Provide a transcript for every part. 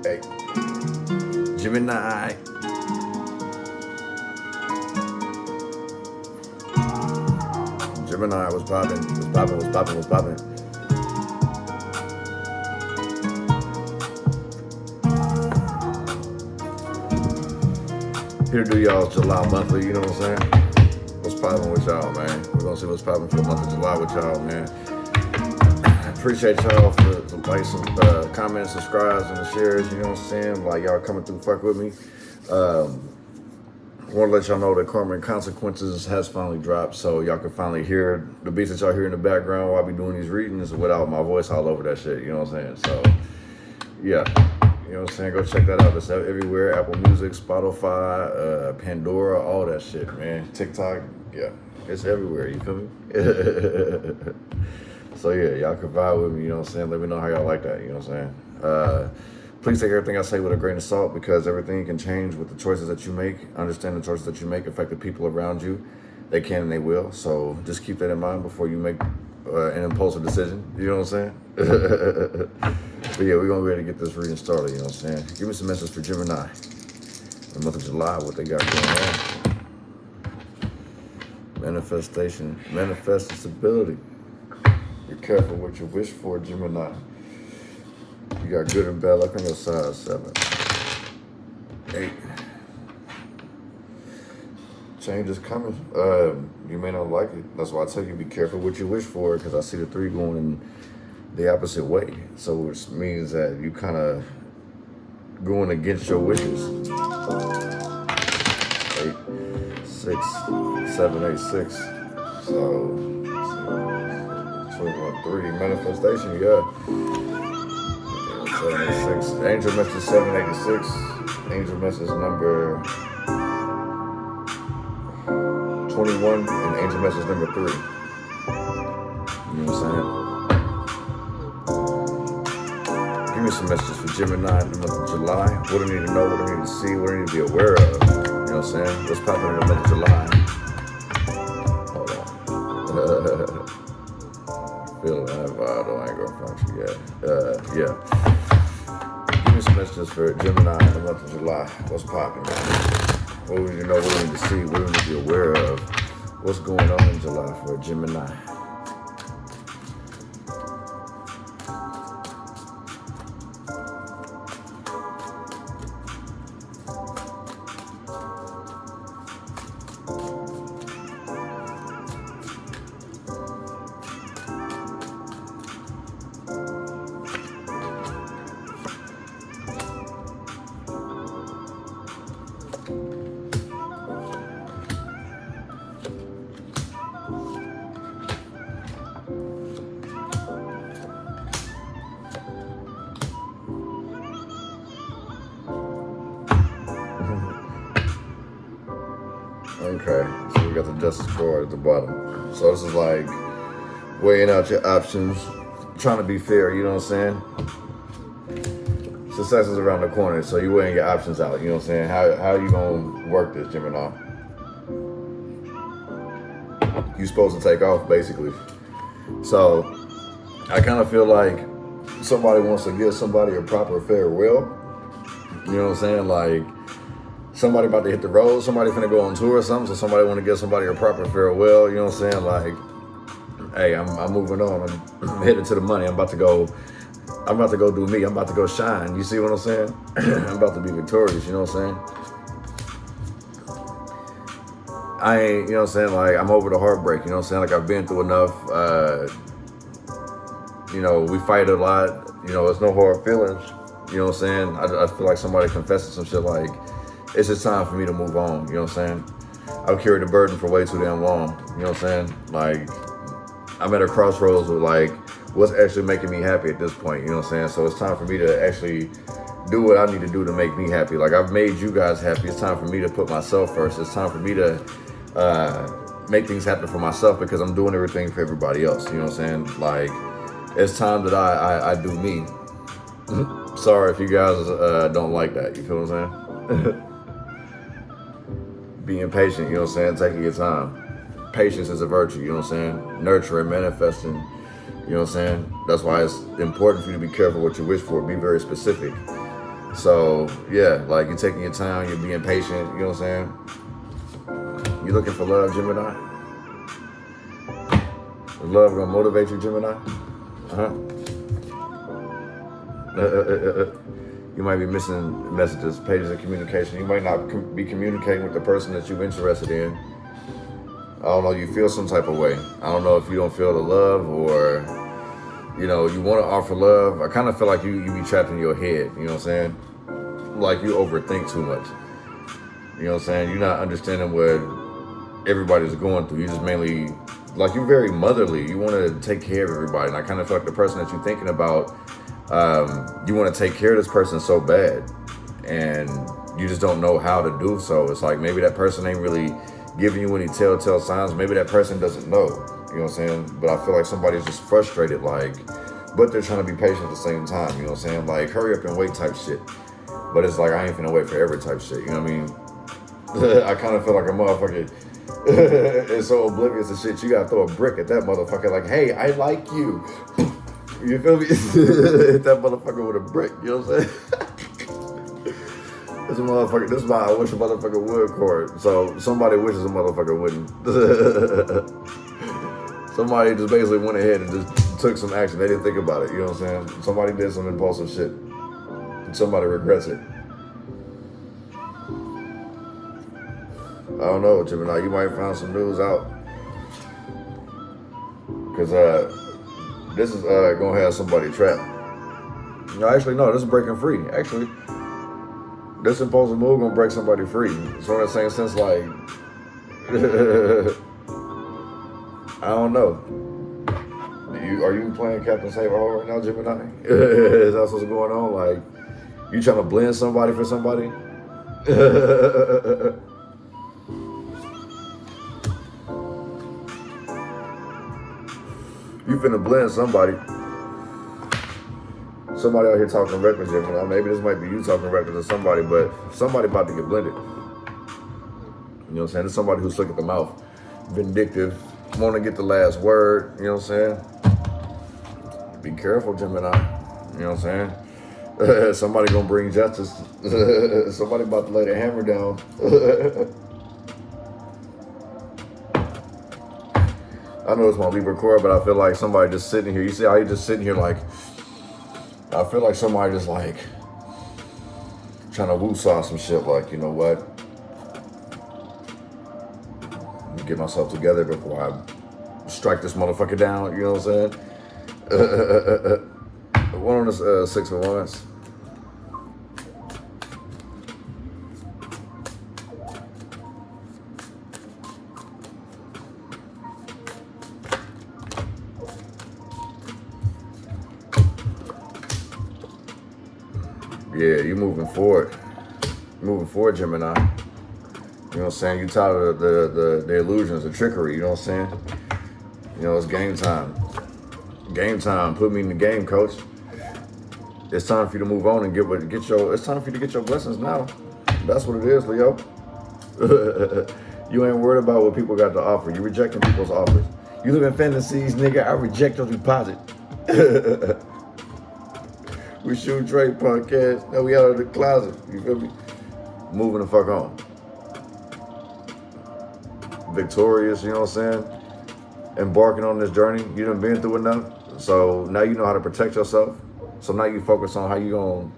Hey, Gemini. Gemini was popping, was popping, was popping, was popping. Here to do y'all's July monthly, you know what I'm saying? What's popping with y'all, man? We're gonna see what's popping for the month of July with y'all, man. I appreciate y'all for the likes, comments, subscribes, and the shares, you know what I'm saying? Like y'all coming through, fuck with me. I want to let y'all know that Karma and Consequences has finally dropped, so y'all can finally hear the beats that y'all hear in the background while I be doing these readings without my voice all over that shit, you know what I'm saying? So, yeah, you know what I'm saying? Go check that out. It's everywhere, Apple Music, Spotify, Pandora, all that shit, man. TikTok, yeah, it's everywhere, you feel me? So, yeah, y'all can vibe with me, you know what I'm saying? Let me know how y'all like that, you know what I'm saying? Please take everything I say with a grain of salt because everything can change with the choices that you make. Understand the choices that you make affect the people around you. They can and they will. So just keep that in mind before you make an impulsive decision. You know what I'm saying? But yeah, we're going to be ready to get this reading started. You know what I'm saying? Give me some message for Gemini. The month of July, what they got going on. Manifestation. Manifest stability. Be careful what you wish for, Gemini. You got good and bad luck on your side. 7, 8. Change is coming. You may not like it. That's why I tell you be careful what you wish for, because I see the 3 going in the opposite way. So which means that you kind of going against your wishes. 8, 6, 7, 8, 6. So 3 manifestation. Yeah. 786. Angel message 786. Angel message number 21 and angel message number 3. You know what I'm saying? Give me some messages for Gemini in the month of July. What do I need to know? What do I need to see? What do I need to be aware of? You know what I'm saying? What's popping in the month of July? Hold on. Feeling that vibe though, I ain't gonna front you yet. Yeah. Give me some messages for Gemini in the month of July. What's popping, man? What do we need to know? What do we need to see? What do we need to be aware of? What's going on in July for Gemini? Okay, so we got the Justice card at the bottom. So this is like weighing out your options, trying to be fair, you know what I'm saying? Success is around the corner, so you weighing your options out, you know what I'm saying? How you gonna work this, Gemini? You supposed to take off, basically. So I kind of feel like somebody wants to give somebody a proper farewell. You know what I'm saying? Like, somebody about to hit the road, somebody finna go on tour or something, so somebody want to give somebody a proper farewell, you know what I'm saying? Like, hey, I'm moving on, I'm headed to the money, I'm about to go do me, I'm about to go shine, you see what I'm saying? I'm about to be victorious, you know what I'm saying? I ain't, you know what I'm saying, like, I'm over the heartbreak, you know what I'm saying? Like, I've been through enough, you know, we fight a lot, you know, there's no hard feelings, you know what I'm saying? I feel like somebody confessing some shit like, it's just time for me to move on, you know what I'm saying? I've carried the burden for way too damn long, you know what I'm saying? Like, I'm at a crossroads with like, what's actually making me happy at this point, you know what I'm saying? So it's time for me to actually do what I need to do to make me happy. Like, I've made you guys happy. It's time for me to put myself first. It's time for me to make things happen for myself because I'm doing everything for everybody else, you know what I'm saying? Like, it's time that I do me. Sorry if you guys don't like that, you feel what I'm saying? Being patient, you know what I'm saying? Taking your time. Patience is a virtue, you know what I'm saying? Nurturing, manifesting, you know what I'm saying? That's why it's important for you to be careful what you wish for. Be very specific. So yeah, like you're taking your time, you're being patient, you know what I'm saying? You looking for love, Gemini? Is love gonna motivate you, Gemini? You might be missing messages, pages of communication. You might not be communicating with the person that you're interested in. I don't know, you feel some type of way. I don't know if you don't feel the love or, you know, you want to offer love. I kind of feel like you be trapped in your head, you know what I'm saying? Like you overthink too much. You know what I'm saying? You're not understanding what everybody's going through. You just mainly, like you're very motherly. You want to take care of everybody. And I kind of feel like the person that you're thinking about, you want to take care of this person so bad. And you just don't know how to do so. It's like maybe that person ain't really giving you any telltale signs. Maybe that person doesn't know. You know what I'm saying? But I feel like somebody's just frustrated, like, but they're trying to be patient at the same time. You know what I'm saying? Like, hurry up and wait type shit. But it's like, I ain't finna wait forever type shit. You know what I mean? I kind of feel like a motherfucker is so oblivious to shit. You gotta throw a brick at that motherfucker. Like, hey, I like you. You feel me? Hit that motherfucker with a brick. You know what I'm saying? This motherfucker. This is why I wish a motherfucker would court. So somebody wishes a motherfucker wouldn't. Somebody just basically went ahead and just took some action. They didn't think about it. You know what I'm saying? Somebody did some impulsive shit. Somebody regrets it. I don't know, Gemini. You might find some news out. Because this is going to have somebody trapped. No, actually, no. This is breaking free. Actually, this impulsive move going to break somebody free. So in the same sense, like, I don't know. Are you playing Captain Save-A-Hole right now, Gemini? Is that what's going on? Like, you trying to blend somebody for somebody? You finna blend somebody. Somebody out here talking reckless, Gemini. Maybe this might be you talking reckless to somebody, but somebody about to get blended. You know what I'm saying? It's somebody who's slick at the mouth, vindictive, want to get the last word. You know what I'm saying? Be careful, Gemini. You know what I'm saying? Somebody gonna bring justice. Somebody about to lay their hammer down. I know it's my Libra core, but I feel like somebody just sitting here. You see how you just sitting here like, I feel like somebody just like trying to woo-saw some shit like, you know what? Let me get myself together before I strike this motherfucker down, you know what I'm saying? One on this 6 of Wands. Yeah, you moving forward. Moving forward, Gemini. You know what I'm saying? You tired of the illusions, the trickery, you know what I'm saying? You know, it's game time. Game time. Put me in the game, coach. It's time for you to move on and it's time for you to get your blessings now. That's what it is, Leo. You ain't worried about what people got to offer. You rejecting people's offers. You live in fantasies, nigga. I reject your deposit. We shoot Drake podcast. Now we out of the closet. You feel me? Moving the fuck on. Victorious, you know what I'm saying? Embarking on this journey. You done been through enough. So now you know how to protect yourself. So now you focus on how you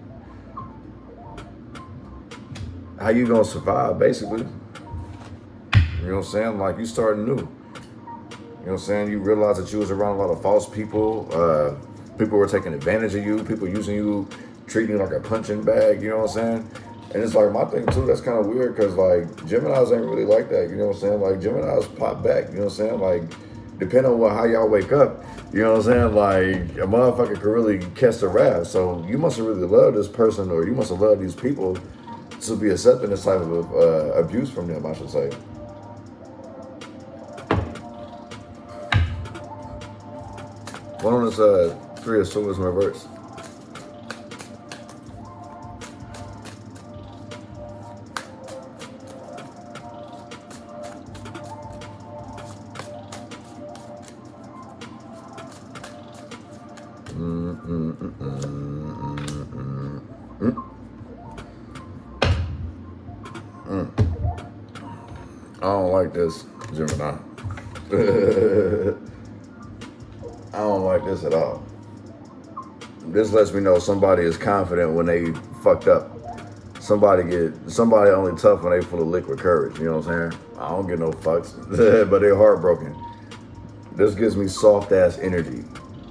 gonna survive, basically. You know what I'm saying? Like you starting new. You know what I'm saying? You realize that you was around a lot of false people. People were taking advantage of you. People using you, treating you like a punching bag. You know what I'm saying? And it's like my thing too. That's kind of weird because like Geminis ain't really like that. You know what I'm saying? Like Geminis pop back. You know what I'm saying? Like depending on how y'all wake up. You know what I'm saying? Like a motherfucker could really catch the wrath. So you must have really loved this person, or you must have loved these people to be accepting this type of abuse from them, I should say. One on this 3 of Swords in reverse. don't like this, Gemini. I don't like this at all. This lets me know somebody is confident when they fucked up. Somebody only tough when they full of liquid courage, you know what I'm saying? I don't get no fucks, but they're heartbroken. This gives me soft ass energy.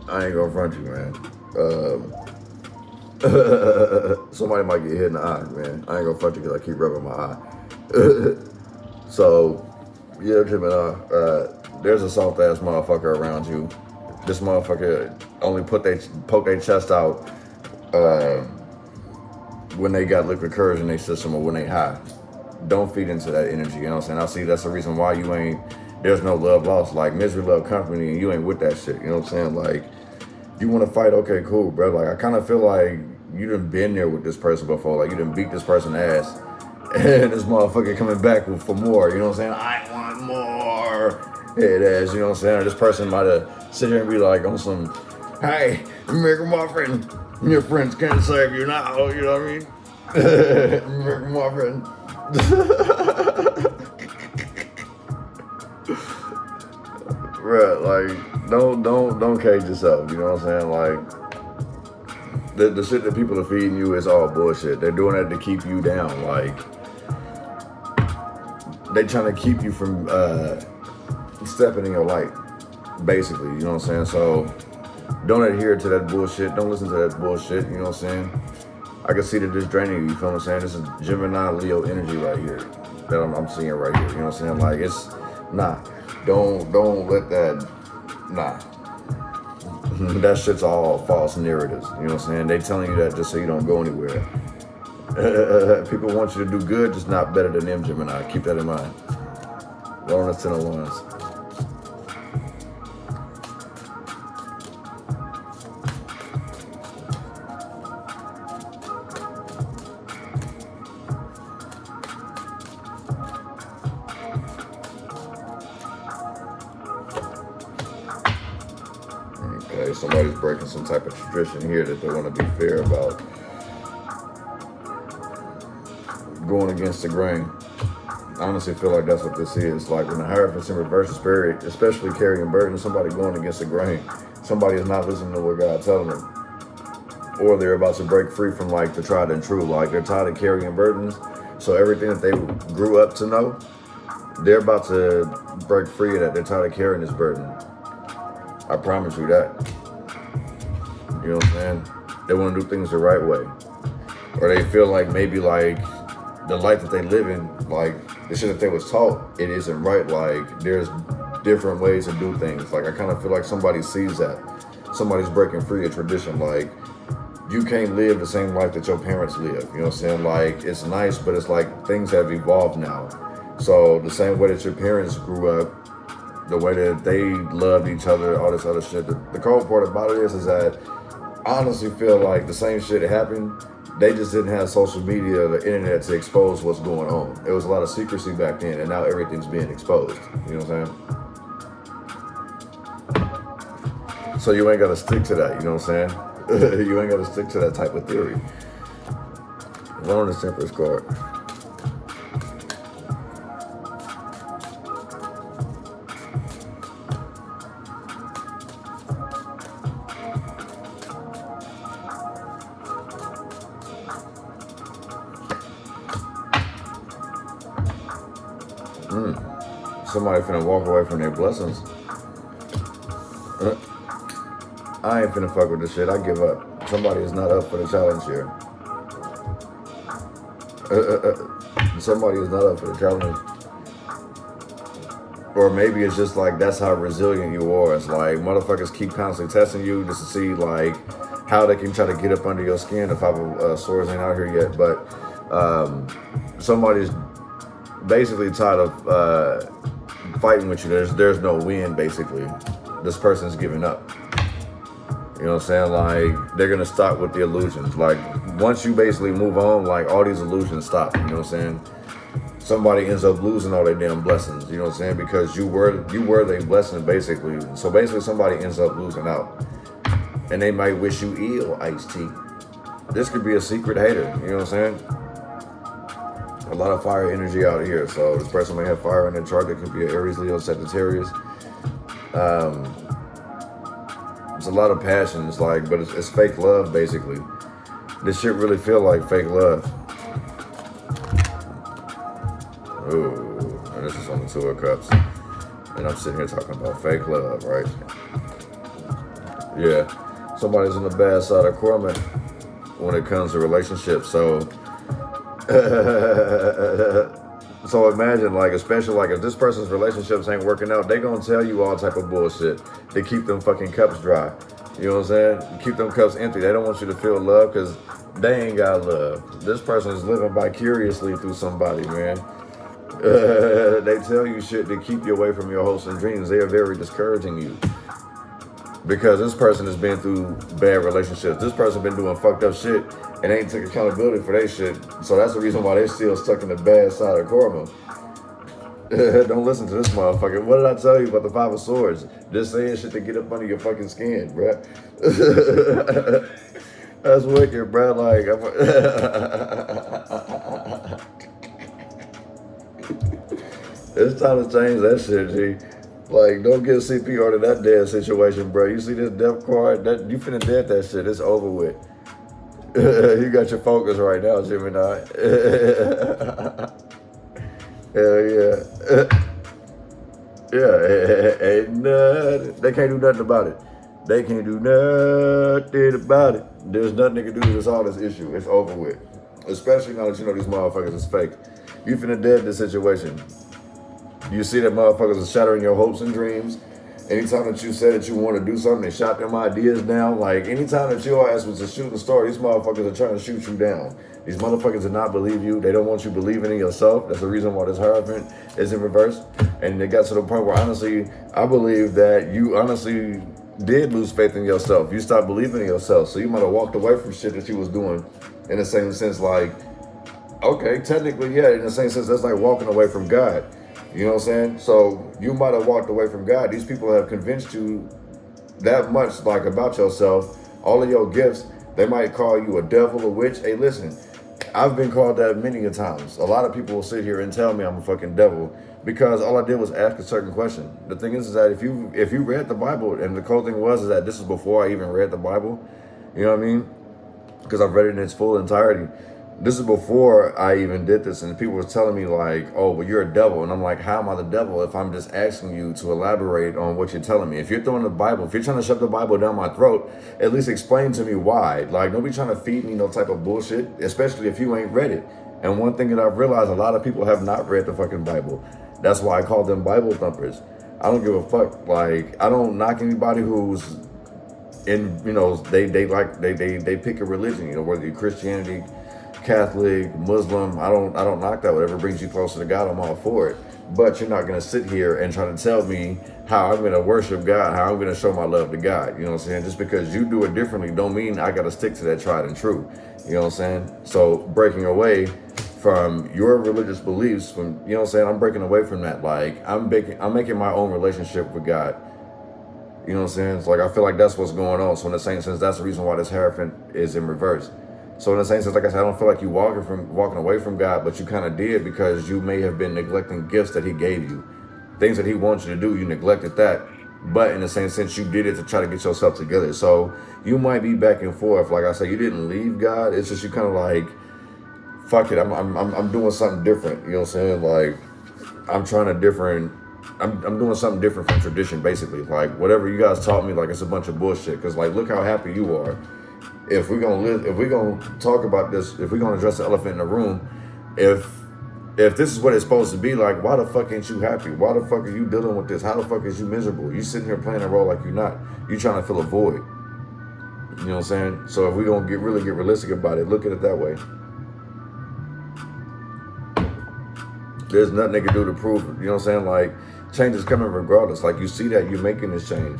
I ain't gonna front you, man. Somebody might get hit in the eye, man. I ain't gonna front you because I keep rubbing my eye. So, yeah, Gemini, there's a soft ass motherfucker around you. This motherfucker only poke their chest out when they got liquid courage in their system or when they high. Don't feed into that energy, you know what I'm saying? I see that's the reason why there's no love lost. Like, misery, love, company, and you ain't with that shit, you know what I'm saying? Like, you want to fight, okay, cool, bro. Like, I kind of feel like you done been there with this person before. Like, you done beat this person's ass. And this motherfucker coming back for more, you know what I'm saying? I want more. It is, you know what I'm saying? This person might have sit here and be like on some, hey, American Muffin, your friends can't save you now, you know what I mean? American Muffin. Right, like, don't cage yourself, you know what I'm saying? Like, the shit that people are feeding you is all bullshit. They're doing that to keep you down. Like, they trying to keep you from stepping in your light, basically, you know what I'm saying? So don't adhere to that bullshit. Don't listen to that bullshit, you know what I'm saying? I can see that this draining you, you feel what I'm saying? This is Gemini Leo energy right here that I'm seeing right here, you know what I'm saying? Like, it's, nah, don't let that, nah. That shit's all false narratives, you know what I'm saying? They telling you that just so you don't go anywhere. People want you to do good, just not better than them, Gemini. Keep that in mind. Rolling us 10 of Wands. Okay, somebody's breaking some type of tradition here that they want to be fair about. Going against the grain. I honestly feel like that's what this is. Like, when the Hierophant's in reverse is spirit, especially carrying burdens, somebody going against the grain. Somebody is not listening to what God's telling them. Or they're about to break free from, like, the tried and true. Like, they're tired of carrying burdens. So everything that they grew up to know, they're about to break free of that. They're tired of carrying this burden. I promise you that. You know what I'm saying? They want to do things the right way. Or they feel like maybe, like, the life that they live in, like, the shit that they was taught, it isn't right. Like, there's different ways to do things. Like, I kind of feel like somebody sees that. Somebody's breaking free of tradition. Like, you can't live the same life that your parents live. You know what I'm saying? Like, it's nice, but it's like things have evolved now. So the same way that your parents grew up, the way that they loved each other, all this other shit. The cold part about it is that I honestly feel like the same shit happened. They just didn't have social media or the internet to expose what's going on. It was a lot of secrecy back then, and now everything's being exposed. You know what I'm saying? So you ain't got to stick to that, you know what I'm saying? You ain't got to stick to that type of theory. One on the Temperance card. Somebody finna walk away from their blessings. I ain't finna fuck with this shit. I give up. Somebody is not up for the challenge here. Somebody is not up for the challenge. Or maybe it's just like that's how resilient you are. It's like motherfuckers keep constantly testing you just to see like how they can try to get up under your skin. The Five of Swords ain't out here yet, but somebody's basically tired of fighting with you. There's no win, basically. This person's giving up. You know what I'm saying? Like, they're gonna stop with the illusions. Like, once you basically move on, like, all these illusions stop. You know what I'm saying? Somebody ends up losing all their damn blessings. You know what I'm saying? Because you were their blessing, basically. So basically, somebody ends up losing out, and they might wish you ill, Ice-T. This could be a secret hater. You know what I'm saying? A lot of fire energy out here. So this person may have fire in their chart. It could be an Aries, Leo, Sagittarius. It's a lot of passion. It's like, but it's fake love, basically. This shit really feel like fake love. Ooh, and this is on the Two of Cups. And I'm sitting here talking about fake love, right? Yeah. Somebody's on the bad side of karma when it comes to relationships. So, so imagine, like, especially like if this person's relationships ain't working out, they gonna tell you all type of bullshit to keep them fucking cups dry. You know what I'm saying? Keep them cups empty. They don't want you to feel love because they ain't got love. This person is living vicariously through somebody, man. They tell you shit to keep you away from your hopes and dreams. They are very discouraging you. Because this person has been through bad relationships. This person been doing fucked up shit and ain't took accountability for their shit. So that's the reason why they're still stuck in the bad side of karma. Don't listen to this motherfucker. What did I tell you about the Five of Swords? Just saying shit to get up under your fucking skin, bruh. That's wicked, bruh. Like, it's time to change that shit, G. Like, don't give CPR to that dead situation, bro. You see this death card? That you finna dead that shit. It's over with. You got your focus right now, Gemini. Hell yeah. Yeah, ain't nothing. They can't do nothing about it. They can't do nothing about it. There's nothing they can do to solve this issue. It's over with. Especially now that you know these motherfuckers is fake. You finna dead this situation. You see that motherfuckers are shattering your hopes and dreams. Anytime that you said that you want to do something, they shot them ideas down. Like, anytime that your ass was a shooting star, these motherfuckers are trying to shoot you down. These motherfuckers do not believe you. They don't want you believing in yourself. That's the reason why this Hierophant is in reverse. And it got to the point where, honestly, I believe that you honestly did lose faith in yourself. You stopped believing in yourself. So you might have walked away from shit that you was doing in the same sense, like, okay, technically, yeah, in the same sense, that's like walking away from God. You know what I'm saying? So you might have walked away from God. These people have convinced you that much, like, about yourself, all of your gifts. They might call you a devil, a witch. Hey, listen, I've been called that many a times. A lot of people will sit here and tell me I'm a fucking devil because all I did was ask a certain question. The thing is that if you read the Bible, and the cool thing was is that this is before I even read the Bible. You know what I mean? Because I've read it in its full entirety. This is before I even did this, and people were telling me like, oh, well, you're a devil. And I'm like, how am I the devil if I'm just asking you to elaborate on what you're telling me? If you're throwing the Bible, if you're trying to shove the Bible down my throat, at least explain to me why. Like, don't be trying to feed me no type of bullshit, especially if you ain't read it. And one thing that I've realized, a lot of people have not read the fucking Bible. That's why I call them Bible thumpers. I don't give a fuck. Like, I don't knock anybody who's in, you know, they pick a religion, you know, whether you're Christianity, Catholic, Muslim, I don't knock that. Whatever brings you closer to God, I'm all for it. But you're not gonna sit here and try to tell me how I'm gonna worship God, how I'm gonna show my love to God. You know what I'm saying? Just because you do it differently don't mean I gotta stick to that tried and true. You know what I'm saying? So breaking away from your religious beliefs, from, you know what I'm saying, I'm breaking away from that. Like, I'm making my own relationship with God. You know what I'm saying? It's like, I feel like that's what's going on. So in the same sense, that's the reason why this Hierophant is in reverse. So in the same sense, like I said, I don't feel like you walking away from God, but you kind of did, because you may have been neglecting gifts that he gave you. Things that he wants you to do, you neglected that. But in the same sense, you did it to try to get yourself together. So you might be back and forth. Like I said, you didn't leave God. It's just you kind of like, fuck it, I'm doing something different. You know what I'm saying? Like, I'm doing something different from tradition, basically. Like, whatever you guys taught me, like, it's a bunch of bullshit. Because, like, look how happy you are. If we're gonna talk about this, if we're gonna address the elephant in the room, if this is what it's supposed to be, like, why the fuck ain't you happy? Why the fuck are you dealing with this? How the fuck is you miserable? You sitting here playing a role like you're not. You trying to fill a void. You know what I'm saying? So if we're gonna get realistic about it, look at it that way. There's nothing they can do to prove it. You know what I'm saying? Like, change is coming regardless. Like, you see that you're making this change.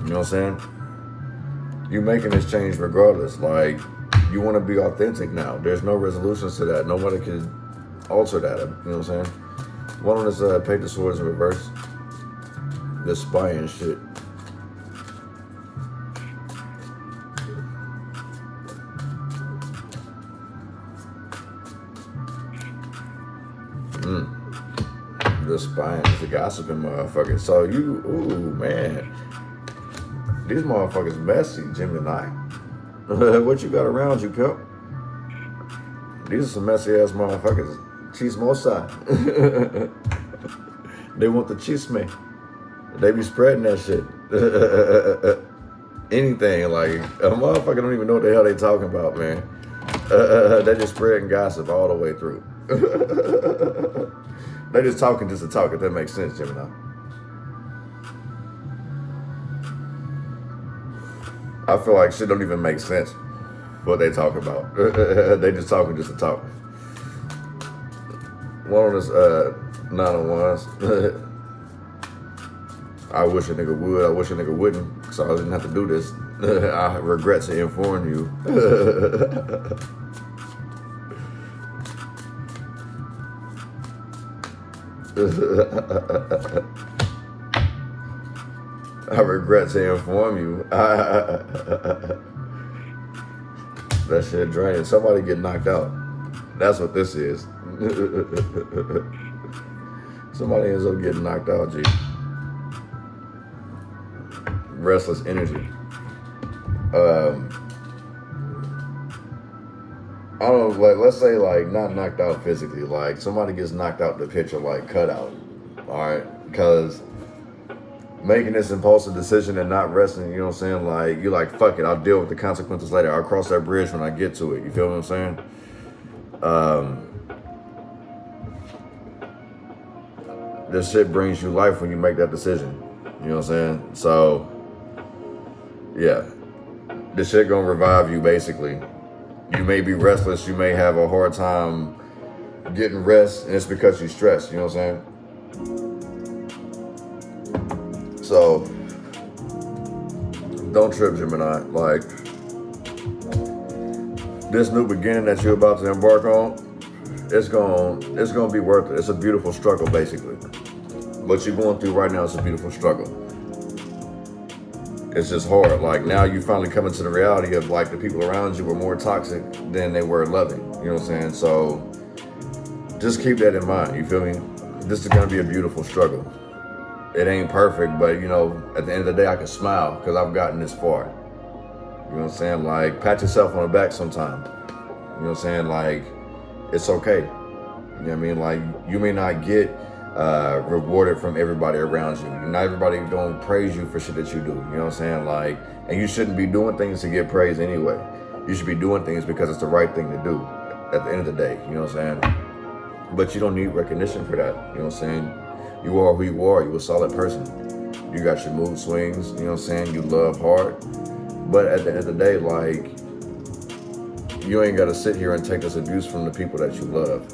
You know what I'm saying? You're making this change regardless. Like, you want to be authentic now. There's no resolutions to that. Nobody can alter that. You know what I'm saying? One on this Page of Swords in reverse. This spying shit. The spines, the gossiping motherfuckers. So you, ooh, man. These motherfuckers messy, Gemini. What you got around you, pimp? These are some messy ass motherfuckers. Chismosa. They want the chisme. They be spreading that shit. Anything, like, a motherfucker don't even know what the hell they talking about, man. They just spreading gossip all the way through. They just talking just to talk, if that makes sense, Gemini. I feel like shit don't even make sense what they talk about. They just talking just to talk. One of this 901s. I wish a nigga would. I wish a nigga wouldn't, so I didn't have to do this. I regret to inform you. I regret to inform you. That shit draining. Somebody get knocked out. That's what this is. Somebody ends up getting knocked out, G. Restless energy. I don't know, like, let's say, like, not knocked out physically, like somebody gets knocked out the picture, like cut out. All right, because making this impulsive decision and not resting, you know what I'm saying? Like, you're like, fuck it, I'll deal with the consequences later. I'll cross that bridge when I get to it. You feel what I'm saying? This shit brings you life when you make that decision. You know what I'm saying? So, yeah, this shit gonna revive you, basically. You may be restless, you may have a hard time getting rest, and it's because you're stressed, you know what I'm saying? So, don't trip, Gemini. Like, this new beginning that you're about to embark on, it's gonna be worth it. It's a beautiful struggle, basically. What you're going through right now is a beautiful struggle. It's just hard. Like, now you finally come into the reality of, like, the people around you were more toxic than they were loving. You know what I'm saying? So just keep that in mind. You feel me? This is gonna be a beautiful struggle. It ain't perfect, but, you know, at the end of the day, I can smile because I've gotten this far. You know what I'm saying? Like, pat yourself on the back sometime. You know what I'm saying? Like, it's okay. You know what I mean? Like, you may not get rewarded from everybody around you. Not everybody gonna praise you for shit that you do. You know what I'm saying? Like, and you shouldn't be doing things to get praise anyway. You should be doing things because it's the right thing to do at the end of the day. You know what I'm saying? But you don't need recognition for that. You know what I'm saying? You are who you are. You're a solid person. You got your mood swings. You know what I'm saying? You love hard. But at the end of the day, like, you ain't got to sit here and take this abuse from the people that you love.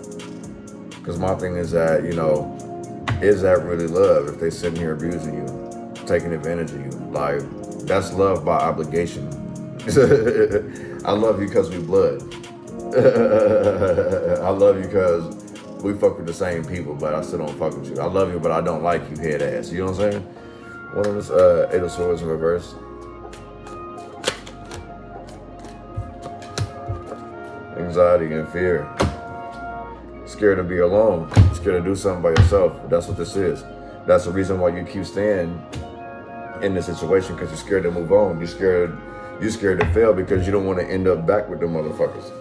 Because my thing is that, you know, is that really love if they sitting here abusing you, taking advantage of you? Like, that's love by obligation. I love you because we blood. I love you because we fuck with the same people, but I still don't fuck with you. I love you, but I don't like you, head ass. You know what I'm saying? One of this Eight of Swords in reverse. Anxiety and fear. Scared to be alone. Scared to do something by yourself. That's what this is. That's the reason why you keep staying in this situation, because you're scared to move on. You're scared to fail because you don't want to end up back with them motherfuckers.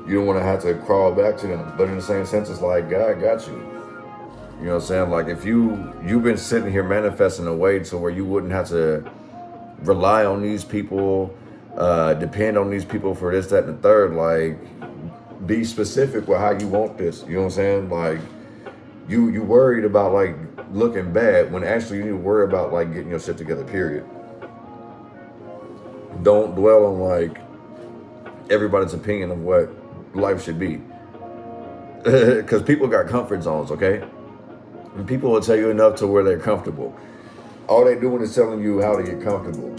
You don't want to have to crawl back to them. But in the same sense, it's like, God got you. You know what I'm saying? Like, if you've been sitting here manifesting a way to where you wouldn't have to rely on these people, depend on these people for this, that, and the third, like, be specific with how you want this. You know what I'm saying? Like, you worried about, like, looking bad when actually you need to worry about, like, getting your shit together, period. Don't dwell on, like, everybody's opinion of what life should be. Because people got comfort zones, okay? And people will tell you enough to where they're comfortable. All they're doing is telling you how to get comfortable.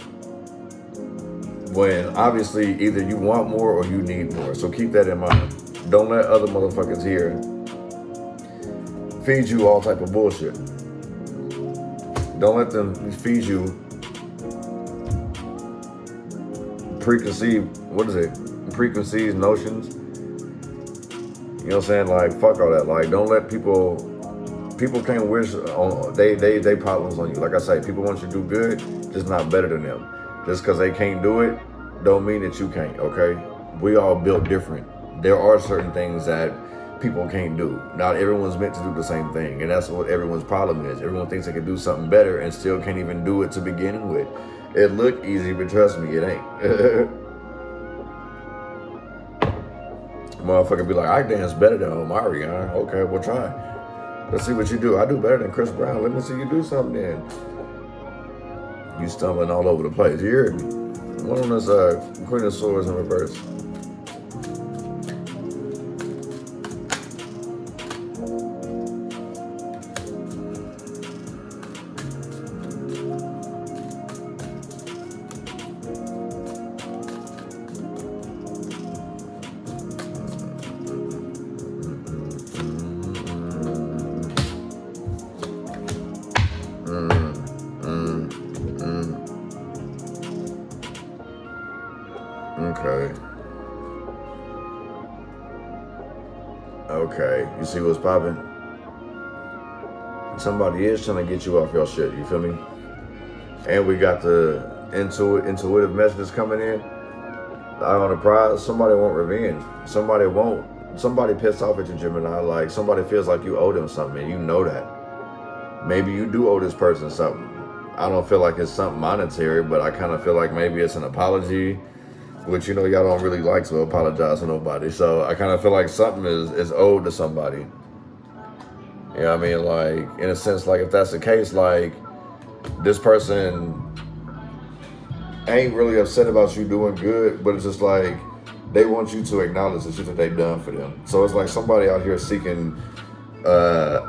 When obviously either you want more or you need more. So keep that in mind. Don't let other motherfuckers here feed you all type of bullshit. Don't let them feed you preconceived notions. You know what I'm saying? Like, fuck all that. Like, don't let people people can't wish on they problems on you. Like I say, people want you to do good, just not better than them. Just because they can't do it, don't mean that you can't, okay? We all built different. There are certain things that people can't do. Not everyone's meant to do the same thing, and that's what everyone's problem is. Everyone thinks they can do something better and still can't even do it to begin with. It look easy, but trust me, it ain't. Motherfucker be like, I dance better than Omarion. Okay, we'll try. Let's see what you do. I do better than Chris Brown. Let me see you do something then. You stumbling all over the place. You hear me? One on this Queen of Swords in reverse. Okay, you see what's popping? Somebody is trying to get you off your shit, you feel me? And we got the intuitive messages coming in. Eye on the prize, somebody want revenge. Somebody pissed off at you, Gemini. Like, somebody feels like you owe them something, and you know that. Maybe you do owe this person something. I don't feel like it's something monetary, but I kind of feel like maybe it's an apology, which, you know, y'all don't really like to apologize to nobody. So I kind of feel like something is owed to somebody. You know what I mean? Like, in a sense, like, if that's the case, like, this person ain't really upset about you doing good, but it's just like, they want you to acknowledge the shit that they've done for them. So it's like somebody out here seeking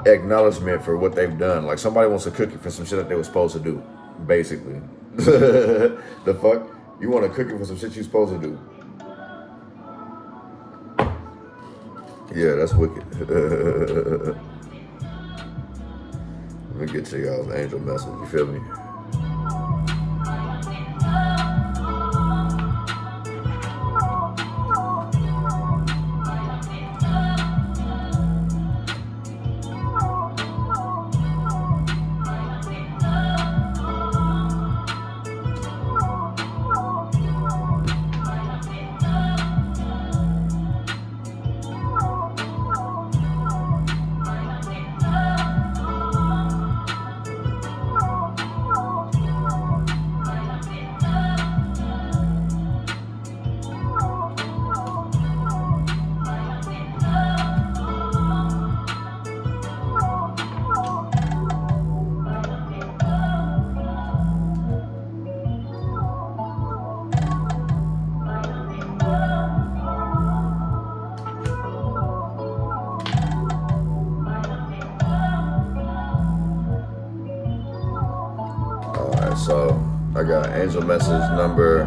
acknowledgement for what they've done. Like, somebody wants a cookie for some shit that they were supposed to do, basically. The fuck? You want a cookie for some shit you're supposed to do. Yeah, that's wicked. Let me get to y'all's angel message, you feel me? So I got angel message number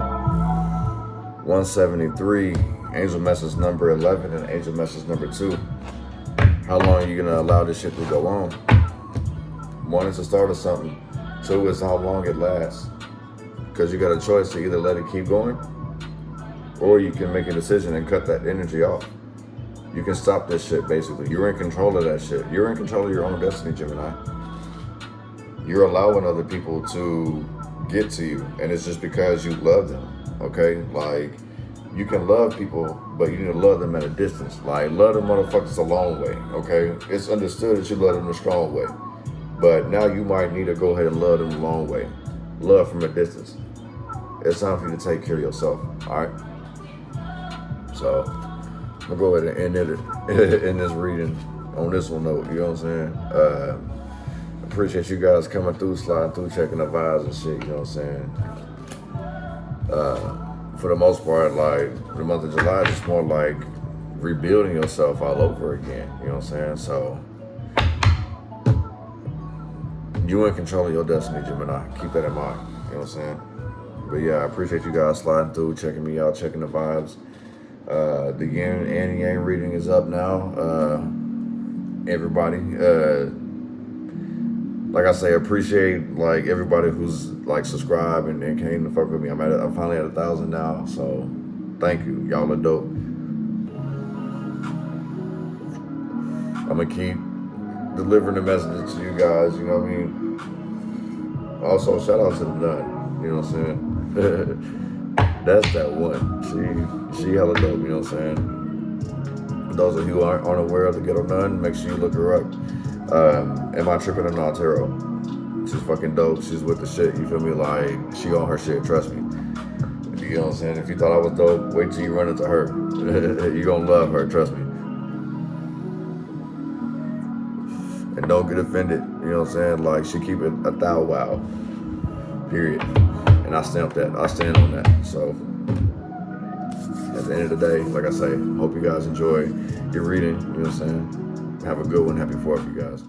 173, angel message number 11, and angel message number 2. How long are you gonna allow this shit to go on? 1 is the start of something. 2 is how long it lasts. Because you got a choice to either let it keep going, or you can make a decision and cut that energy off. You can stop this shit, basically. You're in control of that shit. You're in control of your own destiny, Gemini. You're allowing other people to get to you, and it's just because you love them, okay? Like, you can love people, but you need to love them at a distance. Like, love them motherfuckers a long way, okay? It's understood that you love them the strong way, but now you might need to go ahead and love them the long way. Love from a distance. It's time for you to take care of yourself, all right? So, I'm gonna go ahead and end it in this reading on this one note, you know what I'm saying? Appreciate you guys coming through, sliding through, checking the vibes and shit, you know what I'm saying? For the most part, like, the month of July is just more like rebuilding yourself all over again, you know what I'm saying? So, you in control of your destiny, Gemini. Keep that in mind, you know what I'm saying? But yeah, I appreciate you guys sliding through, checking me out, checking the vibes. The yin and yang reading is up now. Everybody, like I say, appreciate like everybody who's like subscribed and came to fuck with me. I'm finally at 1,000 now, so thank you. Y'all are dope. I'm gonna keep delivering the message to you guys, you know what I mean? Also, shout out to the nun, you know what I'm saying? That's that one. She hella dope, you know what I'm saying? Those of you who aren't aware of the ghetto nun, make sure you look her up. Am I tripping or not, Tarot? She's fucking dope. She's with the shit, you feel me? Like, she on her shit, trust me. You know what I'm saying? If you thought I was dope, wait till you run into her. You gonna love her, trust me. And don't get offended, you know what I'm saying? Like, she keep it a thou wow, period. And I stamp that, I stand on that. So, at the end of the day, like I say, hope you guys enjoy your reading, you know what I'm saying? Have a good one, happy 4th, you guys.